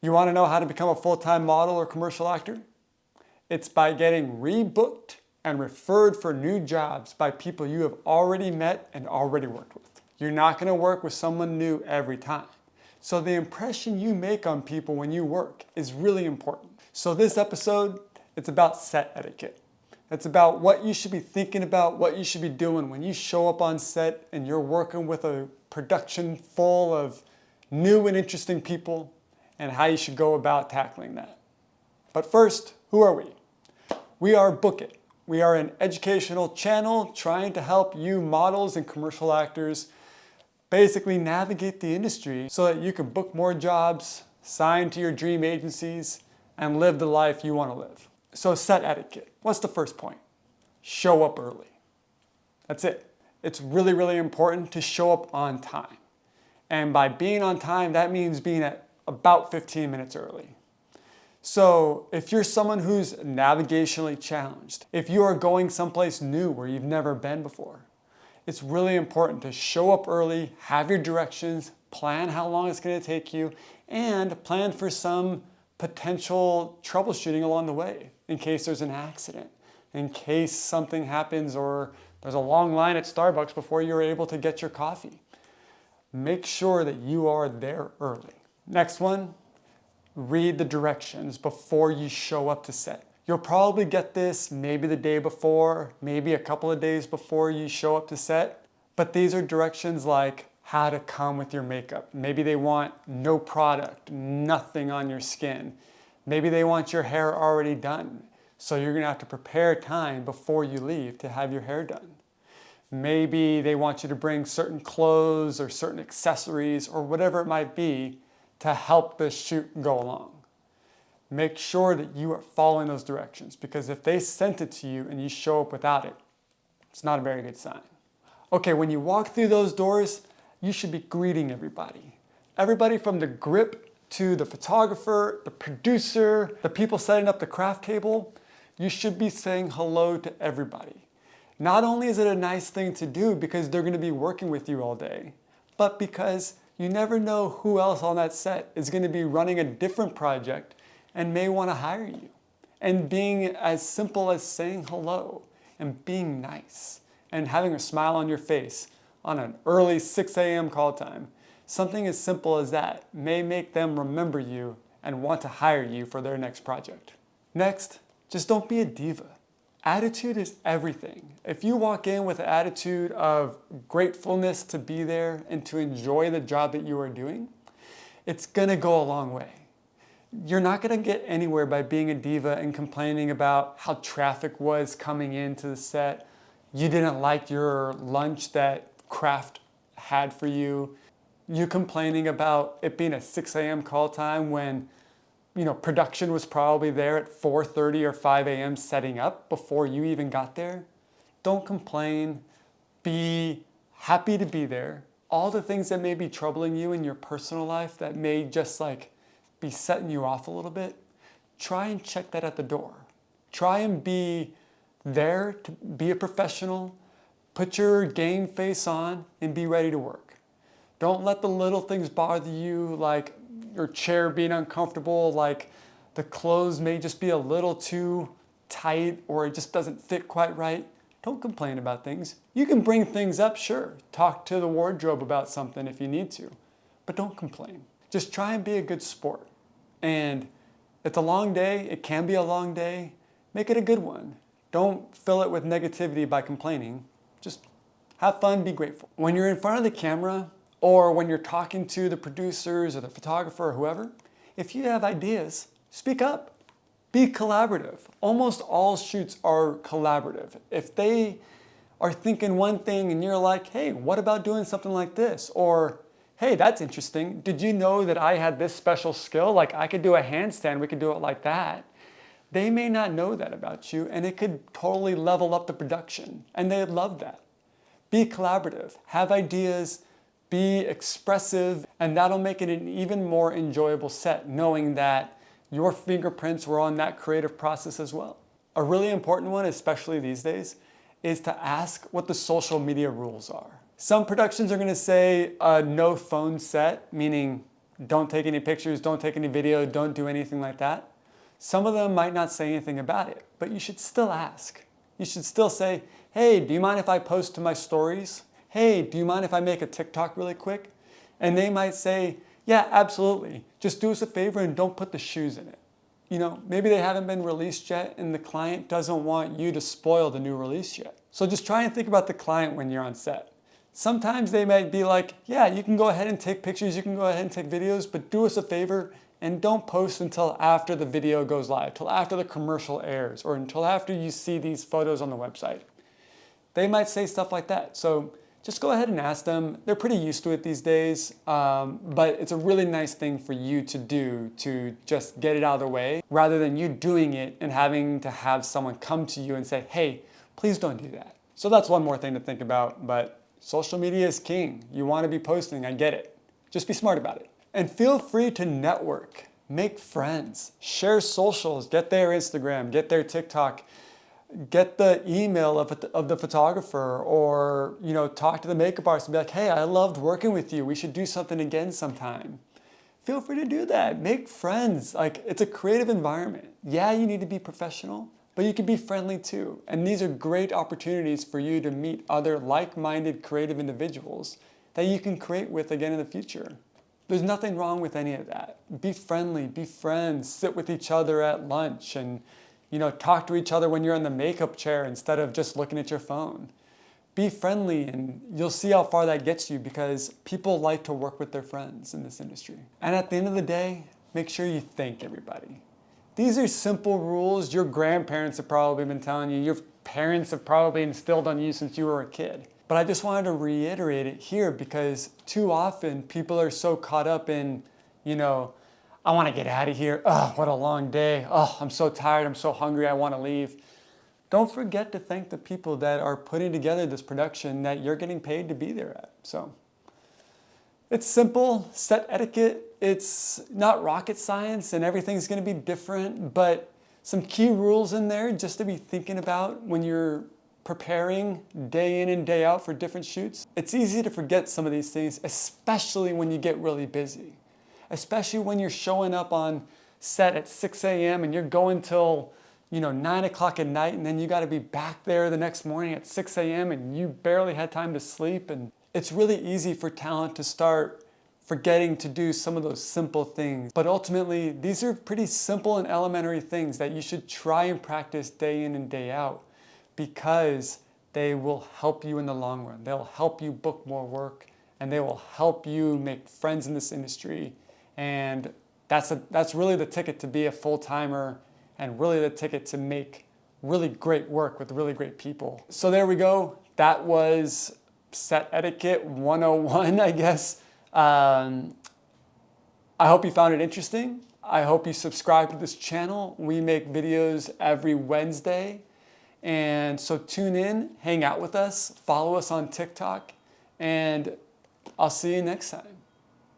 You want to know how to become a full-time model or commercial actor? It's by getting rebooked and referred for new jobs by people you have already met and already worked with. You're not going to work with someone new every time. So the impression you make on people when you work is really important. So this episode, it's about set etiquette. It's about what you should be thinking about, what you should be doing when you show up on set and you're working with a production full of new and interesting people, and how you should go about tackling that. But first, who are we? We are Book It. We are an educational channel trying to help you models and commercial actors basically navigate the industry so that you can book more jobs, sign to your dream agencies, and live the life you want to live. So set etiquette. What's the first point? Show up early. That's it. It's really, really important to show up on time. And by being on time, that means being at about 15 minutes early. So if you're someone who's navigationally challenged, if you are going someplace new where you've never been before, it's really important to show up early, have your directions, plan how long it's going to take you, and plan for some potential troubleshooting along the way in case there's an accident, in case something happens or there's a long line at Starbucks before you're able to get your coffee. Make sure that you are there early. Next one, read the directions before you show up to set. You'll probably get this maybe the day before, maybe a couple of days before you show up to set, but these are directions like how to come with your makeup. Maybe they want no product, nothing on your skin. Maybe they want your hair already done, so you're gonna have to prepare time before you leave to have your hair done. Maybe they want you to bring certain clothes or certain accessories or whatever it might be to help the shoot go along. Make sure that you are following those directions, because if they sent it to you and you show up without it, it's not a very good sign. Okay, when you walk through those doors, you should be greeting everybody. Everybody from the grip to the photographer, the producer, the people setting up the craft table, you should be saying hello to everybody. Not only is it a nice thing to do because they're going to be working with you all day, but because you never know who else on that set is going to be running a different project and may want to hire you. And being as simple as saying hello and being nice and having a smile on your face on an early 6 a.m. call time, something as simple as that may make them remember you and want to hire you for their next project. Next, just don't be a diva. Attitude is everything. If you walk in with an attitude of gratefulness to be there and to enjoy the job that you are doing, it's gonna go a long way. You're not gonna get anywhere by being a diva and complaining about how traffic was coming into the set. You didn't like your lunch that craft had for you. You complaining about it being a 6 a.m. call time when production was probably there at 4:30 or 5 a.m. setting up before you even got there. Don't complain. Be happy to be there. All the things that may be troubling you in your personal life that may just be setting you off a little bit, try and check that at the door. Try and be there to be a professional, put your game face on and be ready to work. Don't let the little things bother you, like your chair being uncomfortable, like the clothes may just be a little too tight or it just doesn't fit quite right. Don't complain about things. You can bring things up, sure. Talk to the wardrobe about something if you need to, but don't complain. Just try and be a good sport. And it's a long day, it can be a long day. Make it a good one. Don't fill it with negativity by complaining. Just have fun, be grateful. When you're in front of the camera, or when you're talking to the producers or the photographer or whoever, if you have ideas, speak up. Be collaborative. Almost all shoots are collaborative. If they are thinking one thing and you're like, hey, what about doing something like this? Or, hey, that's interesting. Did you know that I had this special skill? Like I could do a handstand, we could do it like that. They may not know that about you, and it could totally level up the production, and they'd love that. Be collaborative, have ideas, be expressive, and that'll make it an even more enjoyable set, knowing that your fingerprints were on that creative process as well. A really important one, especially these days, is to ask what the social media rules are. Some productions are gonna say a no phone set, meaning don't take any pictures, don't take any video, don't do anything like that. Some of them might not say anything about it, but you should still ask. You should still say, hey, do you mind if I post to my stories? Hey, do you mind if I make a TikTok really quick? And they might say, yeah, absolutely. Just do us a favor and don't put the shoes in it. Maybe they haven't been released yet and the client doesn't want you to spoil the new release yet. So just try and think about the client when you're on set. Sometimes they might be like, yeah, you can go ahead and take pictures, you can go ahead and take videos, but do us a favor and don't post until after the video goes live, till after the commercial airs, or until after you see these photos on the website. They might say stuff like that. So just go ahead and ask them. They're pretty used to it these days, but it's a really nice thing for you to do to just get it out of the way, rather than you doing it and having to have someone come to you and say, hey, please don't do that. So that's one more thing to think about, but social media is king. You want to be posting, I get it. Just be smart about it. And feel free to network, make friends, share socials, get their Instagram, get their TikTok, get the email of the photographer, or talk to the makeup artist and be like, hey, I loved working with you. We should do something again sometime. Feel free to do that. Make friends. It's a creative environment. Yeah, you need to be professional, but you can be friendly too. And these are great opportunities for you to meet other like-minded creative individuals that you can create with again in the future. There's nothing wrong with any of that. Be friendly, be friends, sit with each other at lunch and talk to each other when you're in the makeup chair instead of just looking at your phone. Be friendly and you'll see how far that gets you, because people like to work with their friends in this industry. And at the end of the day, make sure you thank everybody. These are simple rules your grandparents have probably been telling you, your parents have probably instilled on you since you were a kid. But I just wanted to reiterate it here because too often people are so caught up in, I want to get out of here. Oh, what a long day. Oh, I'm so tired. I'm so hungry. I want to leave. Don't forget to thank the people that are putting together this production that you're getting paid to be there at. So it's simple, set etiquette. It's not rocket science and everything's going to be different, but some key rules in there just to be thinking about when you're preparing day in and day out for different shoots. It's easy to forget some of these things, especially when you get really busy. Especially when you're showing up on set at 6 a.m. and you're going till 9 o'clock at night, and then you got to be back there the next morning at 6 a.m. and you barely had time to sleep. And it's really easy for talent to start forgetting to do some of those simple things. But ultimately, these are pretty simple and elementary things that you should try and practice day in and day out, because they will help you in the long run. They'll help you book more work, and they will help you make friends in this industry. And that's really the ticket to be a full-timer, and really the ticket to make really great work with really great people. So there we go. That was Set Etiquette 101, I guess. I hope you found it interesting. I hope you subscribe to this channel. We make videos every Wednesday. And so tune in, hang out with us, follow us on TikTok, and I'll see you next time.